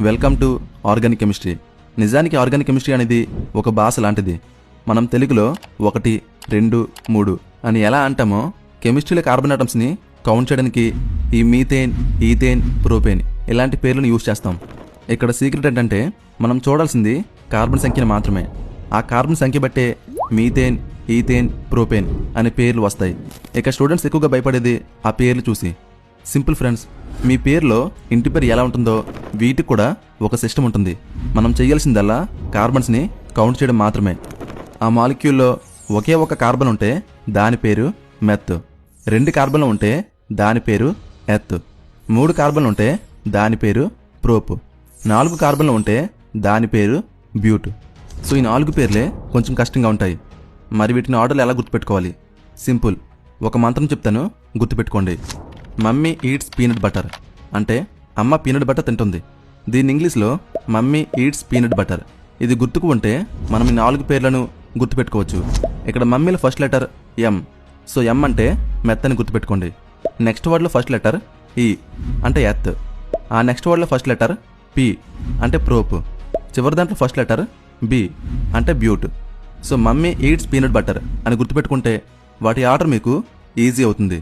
Welcome to organic chemistry. నిజానికి organic chemistry అనేది ఒక భాష లాంటిది. మనం తెలుగులో 1, 2, 3 అని ఎలా అంటామో కెమిస్ట్రీలో కార్బన్ ఆటమ్స్ని కౌంట్ చేయడానికి ఈ మీథేన్, ఈథేన్, ప్రోపేన్ ఇలాంటి పేర్లను యూజ్ చేస్తాం. ఇక్కడ సీక్రెట్ ఏంటంటే మనం చూడాల్సింది కార్బన్ సంఖ్యను మాత్రమే. ఆ కార్బన్ సంఖ్య బట్టే మీథేన్, ఈథేన్, ప్రోపేన్ అనే పేర్లు వస్తాయి. ఇక స్టూడెంట్స్ ఎక్కువగా భయపడేది ఆ పేర్లు చూసి. సింపుల్ ఫ్రెండ్స్, మీ పేరులో ఇంటి పేరు ఎలా ఉంటుందో వీటికి కూడా ఒక సిస్టమ్ ఉంటుంది. మనం చేయాల్సిందల్లా కార్బన్స్ని కౌంట్ చేయడం మాత్రమే. ఆ మాలిక్యూల్లో ఒకే ఒక కార్బన్ ఉంటే దాని పేరు మెత్, 2 కార్బన్లు ఉంటే దాని పేరు ఎత్, 3 కార్బన్లు ఉంటే దాని పేరు ప్రోప్, 4 కార్బన్లు ఉంటే దాని పేరు బ్యూట్. సో ఈ 4 పేర్లే కొంచెం కష్టంగా ఉంటాయి. మరి వీటిని ఆర్డర్లు ఎలా గుర్తుపెట్టుకోవాలి? సింపుల్, ఒక మంత్రం చెప్తాను, గుర్తుపెట్టుకోండి. మమ్మీ ఈట్స్ పీనట్ బటర్ అంటే అమ్మ పీనట్ బటర్ తింటుంది. దీన్ని ఇంగ్లీష్లో మమ్మీ ఈట్స్ పీనట్ బటర్. ఇది గుర్తుకు ఉంటే మనం ఈ 4 పేర్లను గుర్తుపెట్టుకోవచ్చు. ఇక్కడ మమ్మీలో ఫస్ట్ లెటర్ ఎం, సో ఎం అంటే మెత్ అని గుర్తుపెట్టుకోండి. నెక్స్ట్ వర్డ్లో ఫస్ట్ లెటర్ ఈ అంటే ఎత్, ఆ నెక్స్ట్ వర్డ్లో ఫస్ట్ లెటర్ పి అంటే ప్రోప్, చివరి దాంట్లో ఫస్ట్ లెటర్ బి అంటే బ్యూట్. So mummy eats peanut butter అని గుర్తుపెట్టుకుంటే వాటి ఆర్డర్ మీకు ఈజీ అవుతుంది.